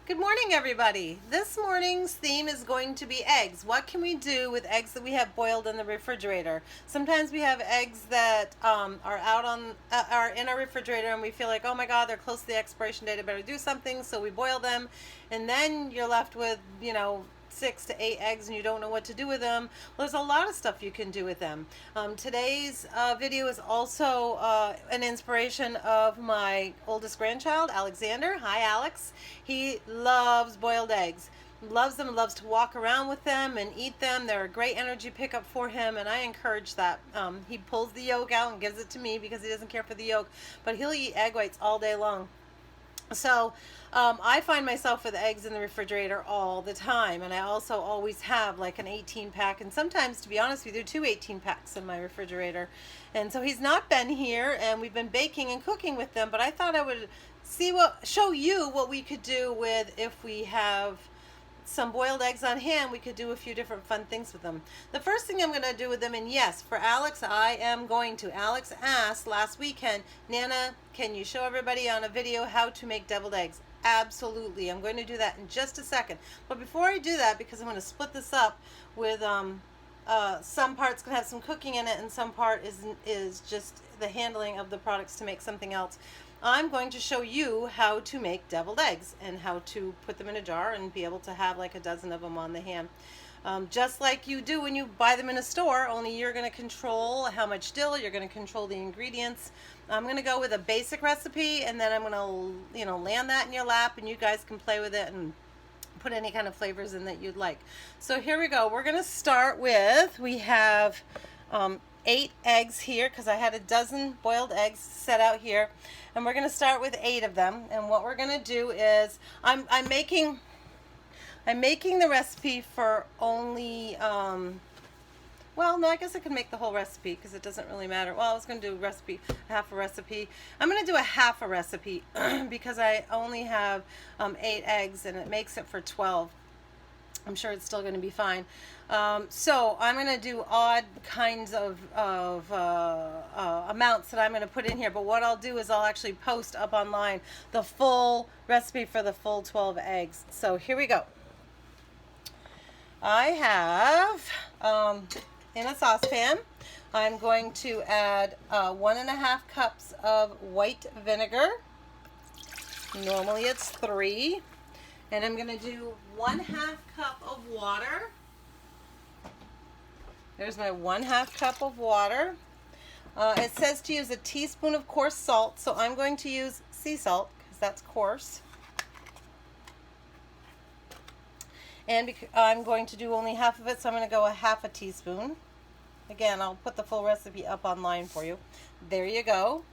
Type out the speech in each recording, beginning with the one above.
Good morning, everybody. This morning's theme is going to be eggs. What can we do with eggs that we have boiled in the refrigerator? Sometimes we have eggs that are in our refrigerator, and we feel like, oh my God, they're close to the expiration date. I better do something. So we boil them, and then you're left with 6 to 8 eggs, and you don't know what to do with them. Well, there's a lot of stuff you can do with them. Today's video is also an inspiration of my oldest grandchild, Alexander. Hi, Alex. He loves boiled eggs. Loves them, loves to walk around with them and eat them. They're a great energy pickup for him, and I encourage that. He pulls the yolk out and gives it to me because he doesn't care for the yolk, but he'll eat egg whites all day long. So I find myself with eggs in the refrigerator all the time, and I also always have like an 18 pack, and sometimes, to be honest with you, two 18 packs in my refrigerator. And so he's not been here, and we've been baking and cooking with them, but I thought I would show you what we could do with, if we have some boiled eggs on hand, we could do a few different fun things with them. The first thing I'm going to do with them, and yes, for Alex, I am going to. Alex asked last weekend, Nana, can you show everybody on a video how to make deviled eggs? Absolutely. I'm going to do that in just a second. But before I do that, because I'm going to split this up with some parts going to have some cooking in it, and some part is just the handling of the products to make something else. I'm going to show you how to make deviled eggs and how to put them in a jar and be able to have like a dozen of them on the hand. Just like you do when you buy them in a store, only you're going to control how much dill, you're going to control the ingredients. I'm going to go with a basic recipe, and then I'm going to, land that in your lap, and you guys can play with it and put any kind of flavors in that you'd like. So here we go. We're going to start with, we have 8 eggs here, because I had a dozen boiled eggs set out here, and we're going to start with 8 of them. And what we're going to do is I'm making the recipe for only well, no, I guess I could make the whole recipe because it doesn't really matter. Well, I was going to do half a recipe. I'm going to do a half a recipe because I only have 8 eggs, and it makes it for 12. I'm sure it's still going to be fine. So I'm going to do odd kinds of amounts that I'm going to put in here. But what I'll do is I'll actually post up online the full recipe for the full 12 eggs. So here we go. I have, in a saucepan, I'm going to add 1.5 cups of white vinegar. Normally it's 3. And I'm going to do 1/2 cup of water. There's my 1/2 cup of water. It says to use a teaspoon of coarse salt, so I'm going to use sea salt because that's coarse. And I'm going to do only half of it, so I'm going to go a 1/2 teaspoon. Again, I'll put the full recipe up online for you. There you go.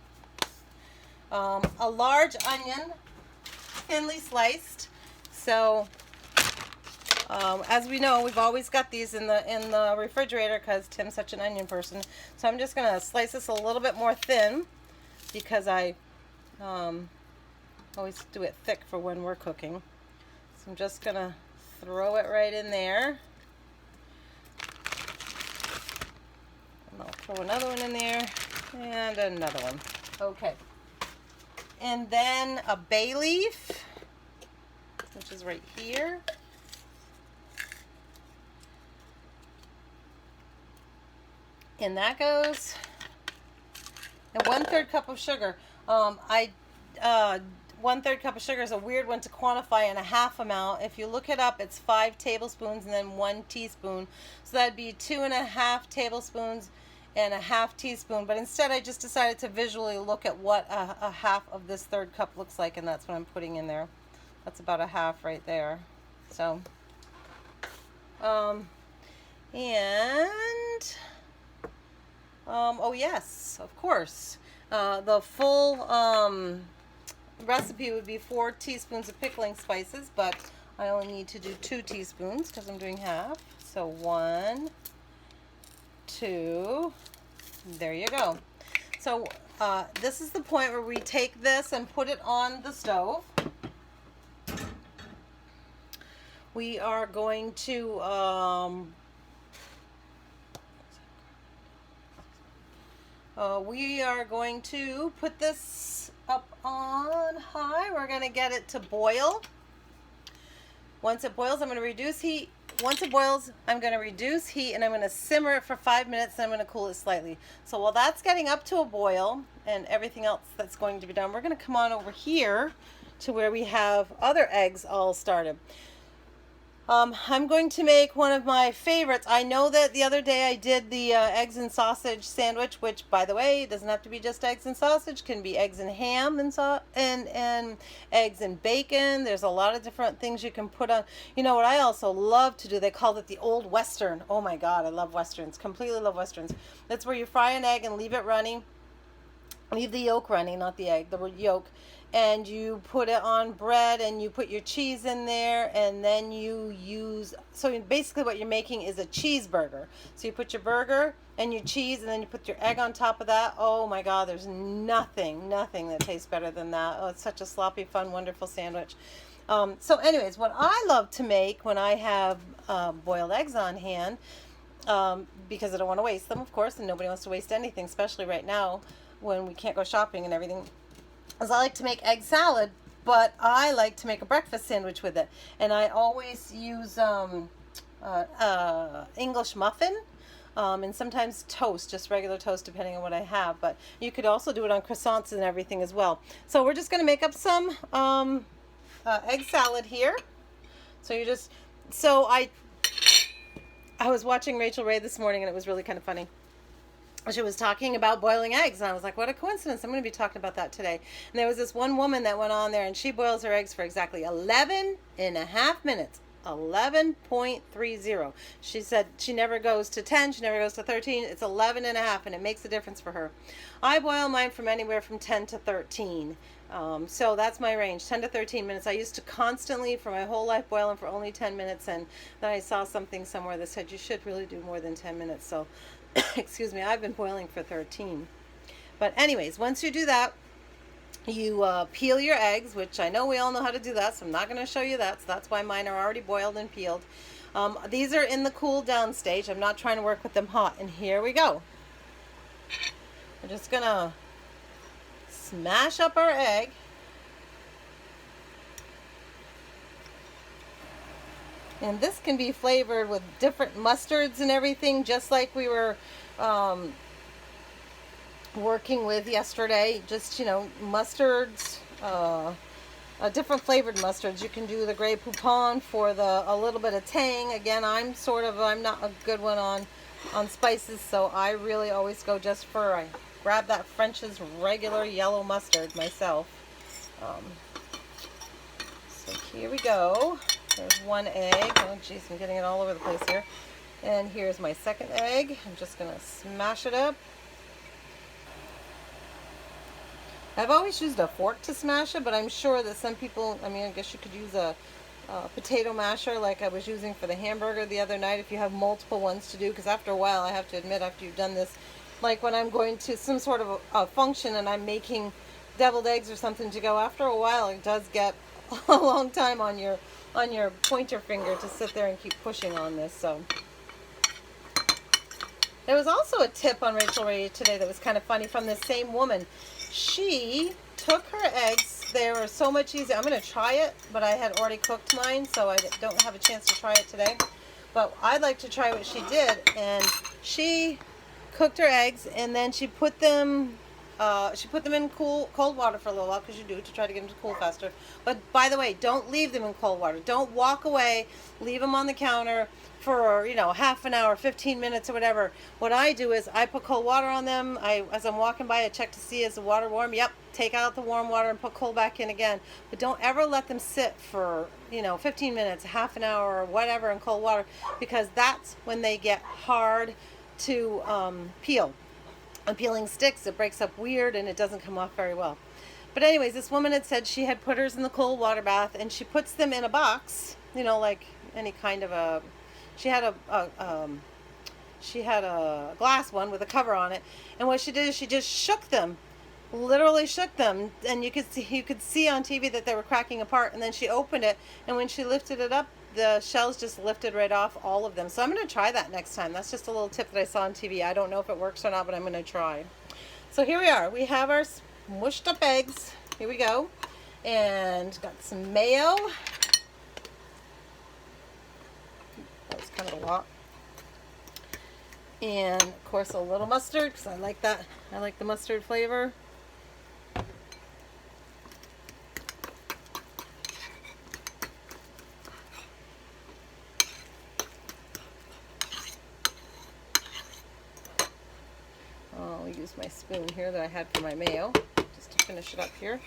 A large onion, thinly sliced. So, as we know, we've always got these in the refrigerator because Tim's such an onion person. So I'm just going to slice this a little bit more thin because I always do it thick for when we're cooking. So I'm just going to throw it right in there. And I'll throw another one in there and another one. Okay. And then a bay leaf, which is right here. And that goes. And 1/3 cup of sugar. 1/3 cup of sugar is a weird one to quantify in a half amount. If you look it up, it's 5 tablespoons and then 1 teaspoon. So that'd be 2.5 tablespoons and a 1/2 teaspoon. But instead, I just decided to visually look at what a half of this 1/3 cup looks like, and that's what I'm putting in there. That's about a 1/2 right there. So, oh yes, of course. The full recipe would be 4 teaspoons of pickling spices, but I only need to do 2 teaspoons because I'm doing half. So 1, 2, there you go. So this is the point where we take this and put it on the stove. We are going to put this up on high. We're going to get it to boil. Once it boils, I'm going to reduce heat. Once it boils, I'm going to reduce heat and I'm going to simmer it for 5 minutes and I'm going to cool it slightly. So while that's getting up to a boil and everything else that's going to be done, we're going to come on over here to where we have other eggs all started. I'm going to make one of my favorites. I know that the other day I did the eggs and sausage sandwich, which, by the way, doesn't have to be just eggs and sausage. Can be eggs and ham and eggs and bacon. There's a lot of different things you can put on. You know what I also love to do? They call it the Old Western. Oh my God, I love Westerns. Completely love Westerns. That's where you fry an egg and leave it running. Leave the yolk running, not the egg, the yolk. And you put it on bread and you put your cheese in there and then you use, so basically what you're making is a cheeseburger. So you put your burger and your cheese and then you put your egg on top of that. Oh my God, there's nothing that tastes better than that. Oh, it's such a sloppy, fun, wonderful sandwich. So anyways, what I love to make when I have boiled eggs on hand, because I don't want to waste them, of course, and nobody wants to waste anything, especially right now when we can't go shopping and everything, is I like to make egg salad, but I like to make a breakfast sandwich with it. And I always use English muffin and sometimes toast, just regular toast depending on what I have. But you could also do it on croissants and everything as well. So we're just going to make up some egg salad here. So you just, so I was watching Rachel Ray this morning and it was really kind of funny. She was talking about boiling eggs, and I was like, what a coincidence. I'm going to be talking about that today. And there was this one woman that went on there, and she boils her eggs for exactly 11 and a half minutes. 11.30. She said she never goes to 10, she never goes to 13. It's 11 and a half, and it makes a difference for her. I boil mine from anywhere from 10 to 13. So that's my range, 10 to 13 minutes. I used to constantly, for my whole life, boil them for only 10 minutes, and then I saw something somewhere that said you should really do more than 10 minutes. So excuse me, I've been boiling for 13. But anyways, once you do that, you peel your eggs, which I know we all know how to do that, so I'm not going to show you that. So that's why mine are already boiled and peeled. These are in the cool down stage. I'm not trying to work with them hot. And here we go. We're just going to smash up our egg. And this can be flavored with different mustards and everything, just like we were working with yesterday. Just, you know, mustards, different flavored mustards. You can do the Grey Poupon for a little bit of tang. Again, I'm not a good one on spices, so I really always go just for, I grab that French's regular yellow mustard myself. So here we go. There's one egg. Oh geez, I'm getting it all over the place here. And here's my second egg. I'm just going to smash it up. I've always used a fork to smash it, but I'm sure that some people, I mean, I guess you could use a potato masher like I was using for the hamburger the other night if you have multiple ones to do, because after a while, I have to admit, after you've done this, like when I'm going to some sort of a function and I'm making deviled eggs or something to go, after a while it does get a long time on your pointer finger to sit there and keep pushing on this. So there was also a tip on Rachel Ray today that was kind of funny from this same woman. She took her eggs. They were so much easier. I'm going to try it, but I had already cooked mine, so I don't have a chance to try it today. But I'd like to try what she did. And she cooked her eggs, and then she put them in cold water for a little while, because you do, to try to get them to cool faster. But by the way, don't leave them in cold water. Don't walk away. Leave them on the counter for, you know, half an hour, 15 minutes or whatever. What I do is I put cold water on them. As I'm walking by, I check to see, is the water warm? Yep. Take out the warm water and put cold back in again. But don't ever let them sit for, you know, 15 minutes, half an hour or whatever in cold water, because that's when they get hard to peel. And peeling sticks, it breaks up weird and it doesn't come off very well. But anyways, this woman had said she had put hers in the cold water bath, and she puts them in a box, you know, like any kind of a, she had a glass one with a cover on it, and what she did is she just shook them, literally shook them, and you could see on TV that they were cracking apart, and then she opened it, and when she lifted it up, the shells just lifted right off, all of them. So I'm going to try that next time. That's just a little tip that I saw on TV. I don't know if it works or not, but I'm going to try. So here we are. We have our smushed up eggs. Here we go. And got some mayo. kind of a lot. And of course a little mustard, because I like that. I like the mustard flavor. I'll use my spoon here that I had for my mayo, just to finish it up here.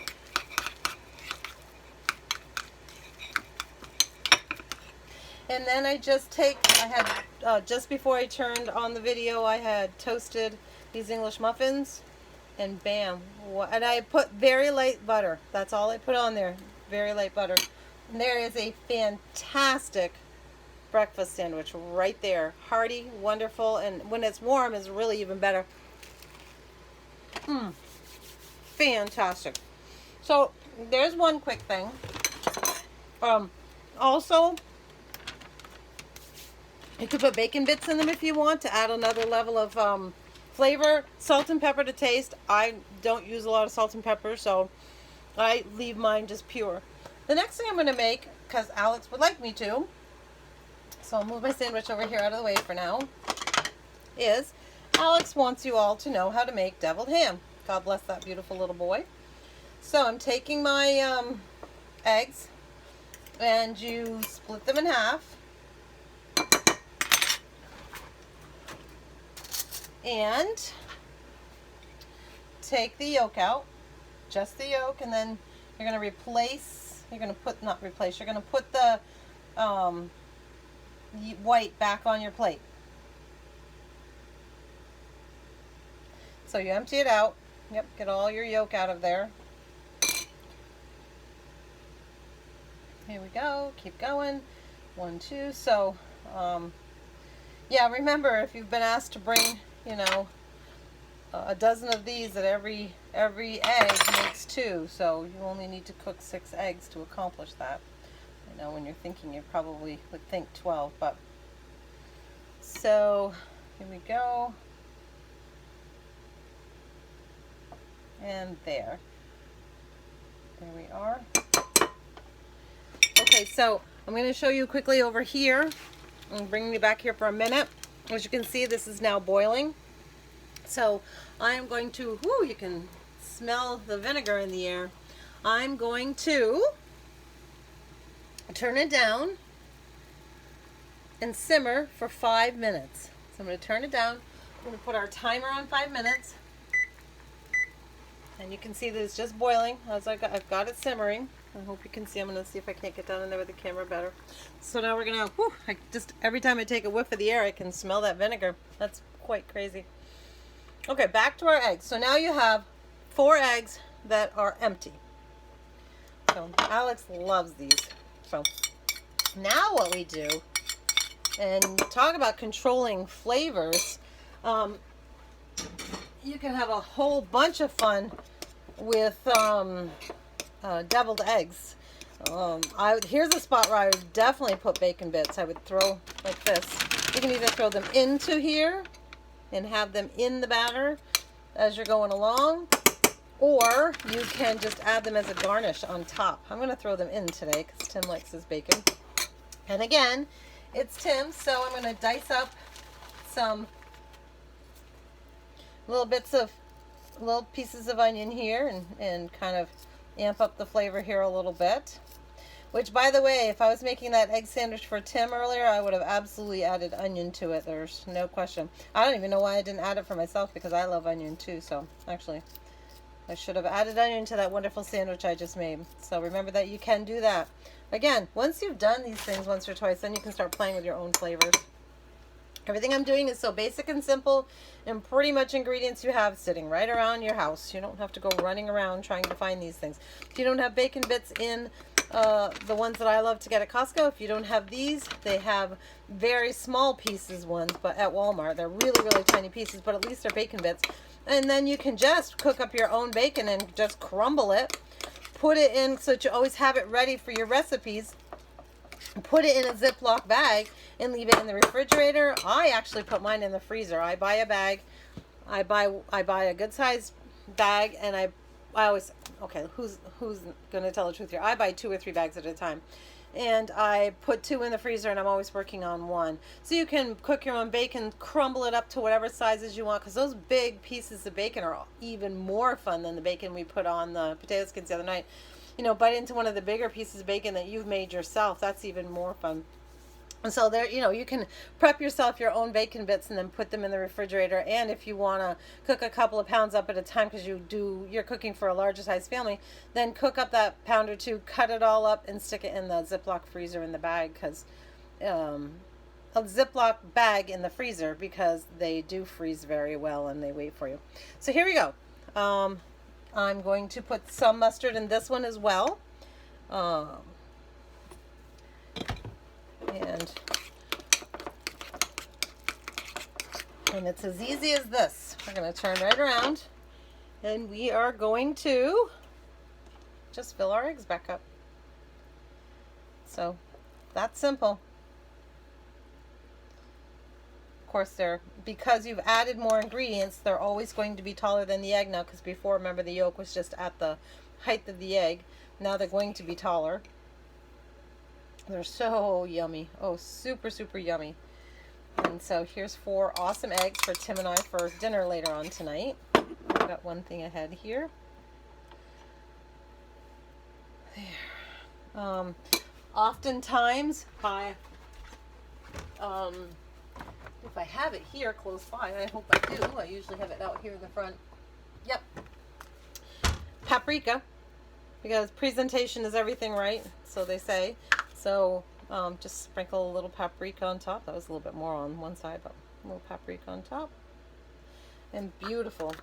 And then I just I had, just before I turned on the video, I had toasted these English muffins, and bam. And I put very light butter. That's all I put on there, very light butter. And there is a fantastic breakfast sandwich right there. Hearty, wonderful, and when it's warm is really even better. Fantastic. So there's one quick thing. Also, you could put bacon bits in them if you want to add another level of flavor. Salt and pepper to taste. I don't use a lot of salt and pepper, so I leave mine just pure. The next thing I'm going to make, because Alex would like me to, so I'll move my sandwich over here out of the way for now, is Alex wants you all to know how to make deviled ham. God bless that beautiful little boy. So I'm taking my eggs, and you split them in half. And take the yolk out, just the yolk, and then you're going to put the white back on your plate. So you empty it out. Yep, get all your yolk out of there. Here we go. Keep going. 1, 2. So, yeah, remember, if you've been asked to bring, you know, a dozen of these, that every egg makes 2. So you only need to cook 6 eggs to accomplish that. I know when you're thinking, you probably would think 12, but so here we go. And there we are. Okay, so I'm going to show you quickly over here. I'm bringing you back here for a minute. As you can see, this is now boiling. So I am going to, whoo, you can smell the vinegar in the air. I'm going to turn it down and simmer for 5 minutes. So I'm going to turn it down. I'm going to put our timer on 5 minutes. And you can see that it's just boiling as I've got it simmering. I hope you can see. I'm going to see if I can't get down in there with the camera better. So now we're going to, every time I take a whiff of the air, I can smell that vinegar. That's quite crazy. Okay, back to our eggs. So now you have 4 eggs that are empty. So Alex loves these. So now what we do, and talk about controlling flavors, you can have a whole bunch of fun with deviled eggs. Here's a spot where I would definitely put bacon bits. I would throw like this. You can either throw them into here and have them in the batter as you're going along, or you can just add them as a garnish on top. I'm going to throw them in today because Tim likes his bacon. And again, it's Tim, so I'm going to dice up some little pieces of onion here and kind of amp up the flavor here a little bit. Which, by the way, if I was making that egg sandwich for Tim earlier, I would have absolutely added onion to it. There's no question. I don't even know why I didn't add it for myself, because I love onion too. So actually, I should have added onion to that wonderful sandwich I just made. So remember that you can do that. Again, once you've done these things once or twice, then you can start playing with your own flavors. Everything I'm doing is so basic and simple, and pretty much ingredients you have sitting right around your house. You don't have to go running around trying to find these things. If you don't have bacon bits in the ones that I love to get at Costco, if you don't have these, they have very small pieces ones, but at Walmart they're really, really tiny pieces, but at least they're bacon bits. And then you can just cook up your own bacon and just crumble it, put it in so that you always have it ready for your recipes. Put it in a Ziploc bag and leave it in the refrigerator. I actually put mine in the freezer. I buy a bag. I buy a good sized bag, and I always, okay, who's going to tell the truth here? I buy 2 or 3 bags at a time. and I put 2 in the freezer, and I'm always working on 1. So you can cook your own bacon, crumble it up to whatever sizes you want, because those big pieces of bacon are even more fun than the bacon we put on the potato skins the other night. You know, bite into one of the bigger pieces of bacon that you've made yourself. That's even more fun. And so there, you know, you can prep yourself your own bacon bits and then put them in the refrigerator. And if you want to cook a couple of pounds up at a time, because you're cooking for a larger size family, then cook up that pound or 2, cut it all up, and stick it in the Ziploc freezer in the bag, because a Ziploc bag in the freezer, because they do freeze very well and they wait for you. So here we go. I'm going to put some mustard in this one as well. And it's as easy as this. We're going to turn right around, and we are going to just fill our eggs back up. So that's simple. Of course, because you've added more ingredients, they're always going to be taller than the egg now, because before, remember, the yolk was just at the height of the egg. Now they're going to be taller. They're so yummy. Oh, super, super yummy. And so here's 4 awesome eggs for Tim and I for dinner later on tonight. I've got one thing ahead here. There. Oftentimes, if I have it here close by, I hope I do. I usually have it out here in the front. Yep. Paprika, because presentation is everything, right? So they say. So just sprinkle a little paprika on top. That was a little bit more on one side, but a little paprika on top. And beautiful.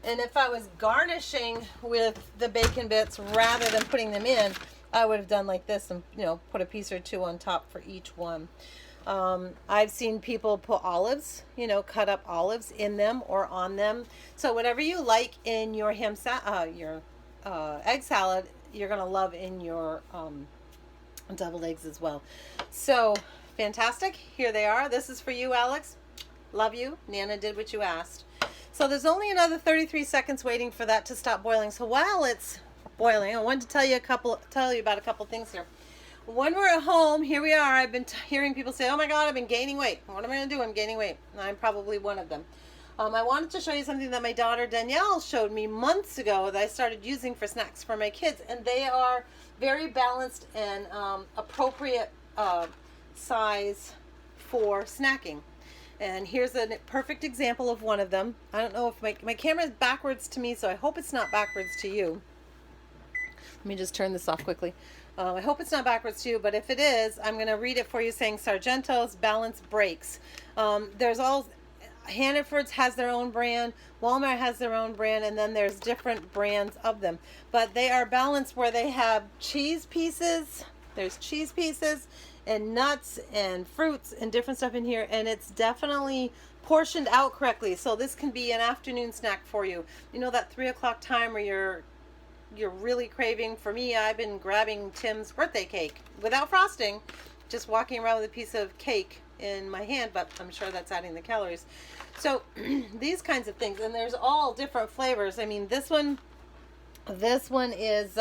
And if I was garnishing with the bacon bits rather than putting them in, I would have done like this and, you know, put a piece or 2 on top for each one. I've seen people put olives, you know, cut up olives in them or on them. So whatever you like in your egg salad, you're going to love in your deviled eggs as well. So fantastic. Here they are. This is for you, Alex. Love you. Nana did what you asked. So there's only another 33 seconds waiting for that to stop boiling. So while it's boiling, I wanted to tell you about a couple things here. When we're at home, here we are. I've been hearing people say, "Oh my God, I've been gaining weight. What am I going to do? I'm gaining weight." And I'm probably one of them. I wanted to show you something that my daughter Danielle showed me months ago that I started using for snacks for my kids, and they are very balanced and appropriate size for snacking. And here's a perfect example of one of them. I don't know if my camera is backwards to me, so I hope it's not backwards to you. Let me just turn this off quickly. I hope it's not backwards to you, but if it is, I'm going to read it for you, saying Sargento's Balance Breaks. There's all Hannaford's has their own brand, Walmart has their own brand, and then there's different brands of them. But they are balanced where they have cheese pieces. There's cheese pieces and nuts and fruits and different stuff in here, and it's definitely portioned out correctly. So this can be an afternoon snack for you. You know, that 3 o'clock time where you're really craving. For me, I've been grabbing Tim's birthday cake without frosting, just walking around with a piece of cake in my hand, but I'm sure that's adding the calories. So these kinds of things, and there's all different flavors. I mean, this one is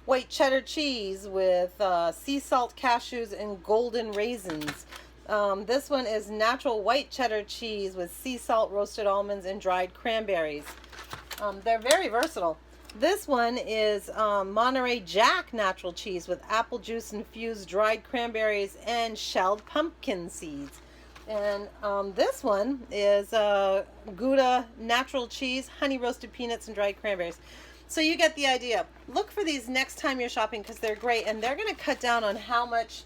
white cheddar cheese with sea salt cashews and golden raisins. This one is natural white cheddar cheese with sea salt roasted almonds and dried cranberries. They're very versatile. This one is Monterey Jack natural cheese with apple juice infused dried cranberries and shelled pumpkin seeds. And this one is Gouda natural cheese, honey roasted peanuts, and dried cranberries. So you get the idea. Look for these next time you're shopping, because they're great, and they're going to cut down on how much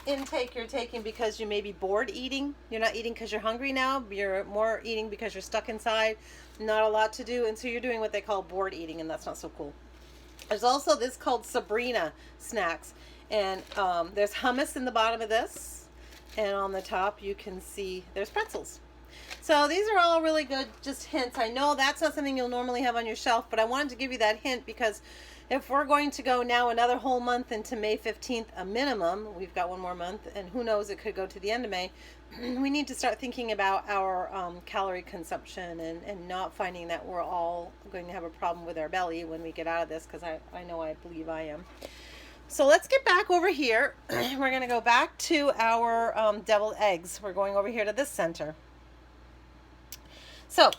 intake you're taking because you may be bored eating. You're not eating because you're hungry now. You're more eating because you're stuck inside, not a lot to do, and so you're doing what they call bored eating, and that's not so cool. There's also this called Sabrina snacks, and there's hummus in the bottom of this, and on the top you can see there's pretzels. So these are all really good, just hints. I know that's not something you'll normally have on your shelf, but I wanted to give you that hint because if we're going to go now another whole month into May 15th, a minimum, we've got one more month, and who knows, it could go to the end of May, we need to start thinking about our calorie consumption and not finding that we're all going to have a problem with our belly when we get out of this, because I know I believe I am. So let's get back over here. We're going to go back to our deviled eggs. We're going over here to this center. So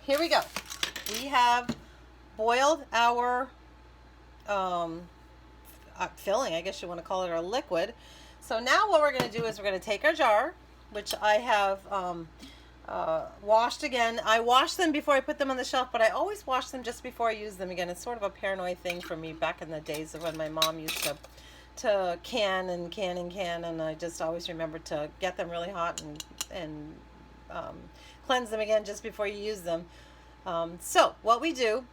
here we go. We have boiled our filling, I guess you want to call it, our liquid. So now what we're going to do is we're going to take our jar, which I have washed again. I wash them before I put them on the shelf, but I always wash them just before I use them again. It's sort of a paranoid thing for me back in the days of when my mom used to can, and I just always remember to get them really hot and cleanse them again just before you use them. So what we do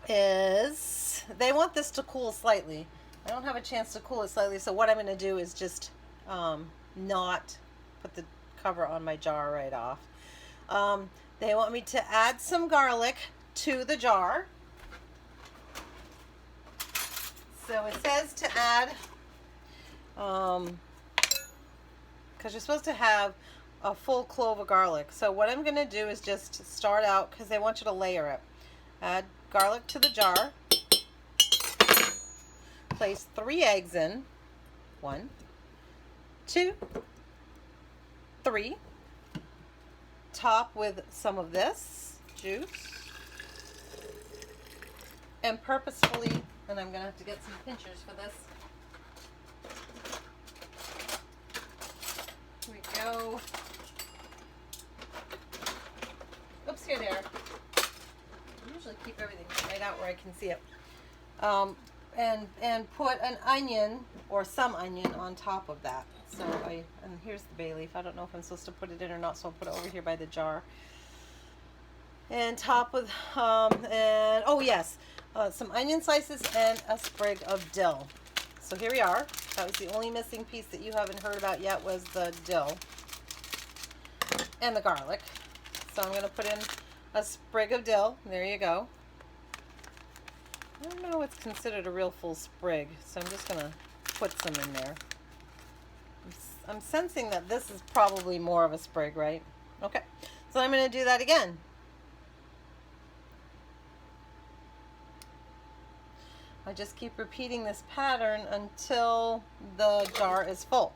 is, they want this to cool slightly. I don't have a chance to cool it slightly, so what I'm going to do is just not put the cover on my jar right off. They want me to add some garlic to the jar. So it says to add, because you're supposed to have a full clove of garlic. So what I'm going to do is just start out, because they want you to layer it. Add garlic to the jar. Place 3 eggs in. 1, 2, 3. Top with some of this juice. And purposefully, and I'm going to have to get some pinchers for this. Here we go. Oops, here there. I usually keep everything right out where I can see it. And put an onion or some onion on top of that. So and here's the bay leaf. I don't know if I'm supposed to put it in or not, so I'll put it over here by the jar. And top with and oh yes, some onion slices and a sprig of dill. So here we are. That was the only missing piece that you haven't heard about yet, was the dill and the garlic. So I'm going to put in a sprig of dill. There you go. I don't know what's considered a real full sprig, so I'm just going to put some in there. I'm sensing that this is probably more of a sprig, right? Okay, so I'm going to do that again. I just keep repeating this pattern until the jar is full.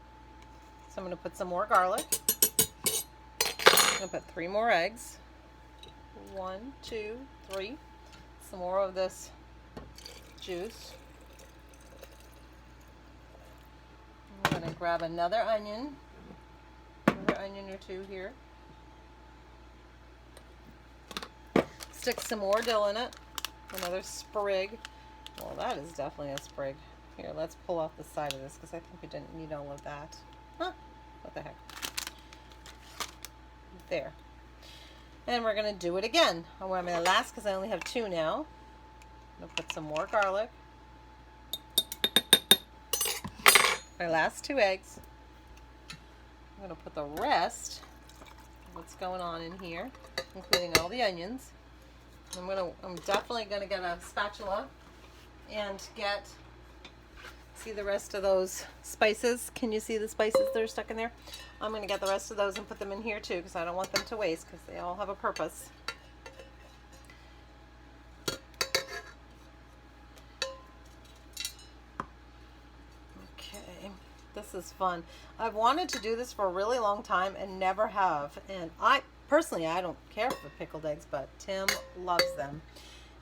So I'm going to put some more garlic. I'm going to put 3 more eggs. 1, 2, 3. Some more of this juice. I'm going to grab another onion or 2 here. Stick some more dill in it. Another sprig. Well, that is definitely a sprig. Here, let's pull off the side of this because I think we didn't need all of that. Huh? What the heck? There. And we're going to do it again. I'm going to last because I only have 2 now. I'm going to put some more garlic. My last 2 eggs. I'm going to put the rest of what's going on in here, including all the onions. I'm definitely going to get a spatula and see the rest of those spices. Can you see the spices that are stuck in there? I'm going to get the rest of those and put them in here too, because I don't want them to waste, because they all have a purpose. Okay, this is fun. I've wanted to do this for a really long time and never have. And I don't care for pickled eggs, but Tim loves them.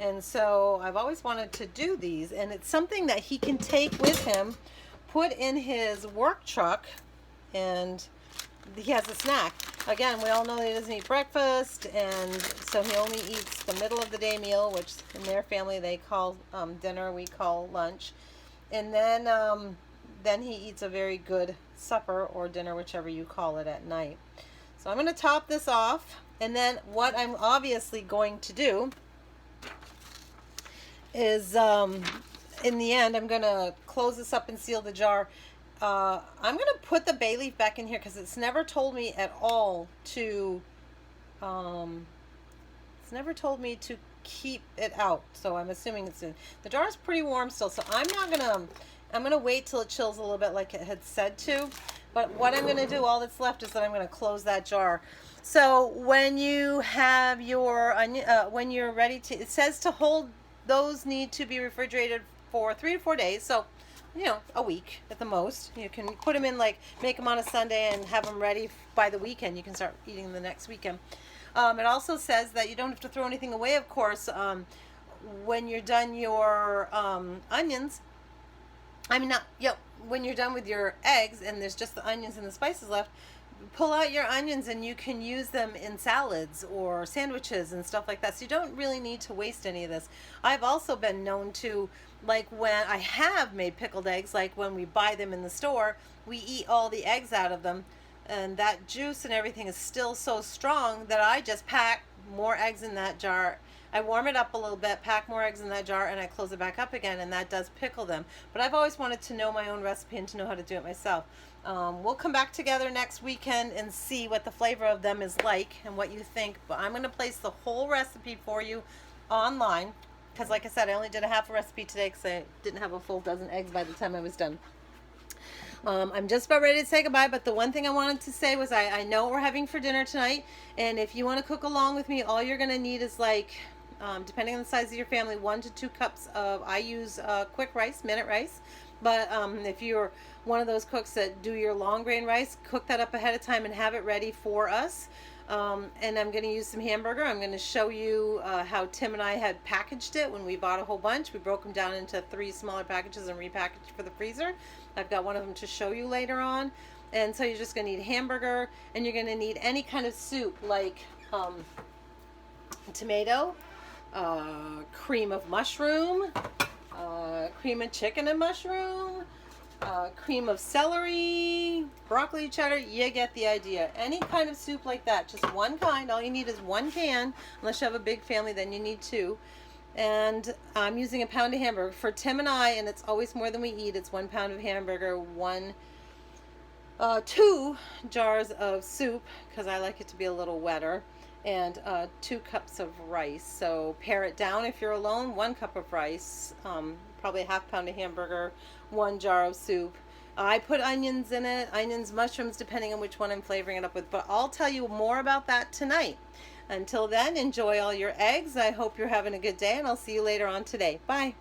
And so I've always wanted to do these, and it's something that he can take with him, put in his work truck, and he has a snack. Again, we all know that he doesn't eat breakfast, and so he only eats the middle of the day meal, which in their family they call dinner, we call lunch. And then he eats a very good supper or dinner, whichever you call it, at night. So I'm going to top this off, and then what I'm obviously going to do is in the end I'm going to close this up and seal the jar. I'm going to put the bay leaf back in here because it's never told me at all to keep it out, so I'm assuming it's in. The jar is pretty warm still, so I'm going to wait till it chills a little bit like it had said to. But what I'm going to do, all that's left, is that I'm going to close that jar. So when you have your onion, when you're ready to, it says to hold, those need to be refrigerated for 3 to 4 days. So, you know, a week at the most. You can put them in, like, make them on a Sunday and have them ready by the weekend. You can start eating them the next weekend. It also says that you don't have to throw anything away, of course, when you're done your onions. I mean, not, you know, when you're done with your eggs and there's just the onions and the spices left, pull out your onions and you can use them in salads or sandwiches and stuff like that. So you don't really need to waste any of this. I've also been known to, like, when I have made pickled eggs, like when we buy them in the store, we eat all the eggs out of them, and that juice and everything is still so strong that I just pack more eggs in that jar. I warm it up a little bit, pack more eggs in that jar, and I close it back up again, and that does pickle them. But I've always wanted to know my own recipe and to know how to do it myself. We'll come back together next weekend and see what the flavor of them is like and what you think. But I'm going to place the whole recipe for you online, because like I said, I only did a half a recipe today because I didn't have a full dozen eggs by the time I was done. I'm just about ready to say goodbye, but the one thing I wanted to say was I know what we're having for dinner tonight, and if you want to cook along with me, all you're going to need is, like, depending on the size of your family, 1 to 2 cups of, I use quick rice, minute rice, but if you're one of those cooks that do your long grain rice, cook that up ahead of time and have it ready for us. And I'm going to use some hamburger. I'm going to show you how Tim and I had packaged it when we bought a whole bunch. We broke them down into 3 smaller packages and repackaged for the freezer. I've got one of them to show you later on. And so you're just going to need hamburger, and you're going to need any kind of soup, like tomato, cream of mushroom, cream of chicken and mushroom, cream of celery, broccoli cheddar. You get the idea. Any kind of soup like that, just one kind. All you need is 1 can. Unless you have a big family, then you need 2. And I'm using a pound of hamburger for Tim and I, and it's always more than we eat. It's 1 pound of hamburger, 2 jars of soup, because I like it to be a little wetter, and 2 cups of rice. So pare it down if you're alone. 1 cup of rice, probably a half pound of hamburger, 1 jar of soup. I put onions in it, onions, mushrooms, depending on which one I'm flavoring it up with. But I'll tell you more about that tonight. Until then, enjoy all your eggs. I hope you're having a good day, and I'll see you later on today. Bye.